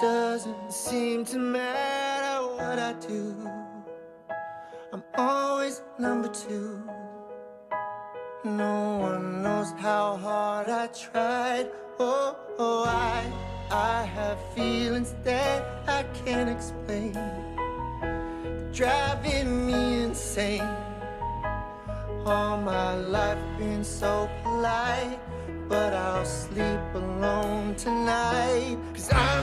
doesn't seem to matter what I do. I'm always number two. No one knows how hard I tried. Oh, I have feelings that I can't explain, driving me insane. All my life been so polite, but I'll sleep alone tonight, 'cause I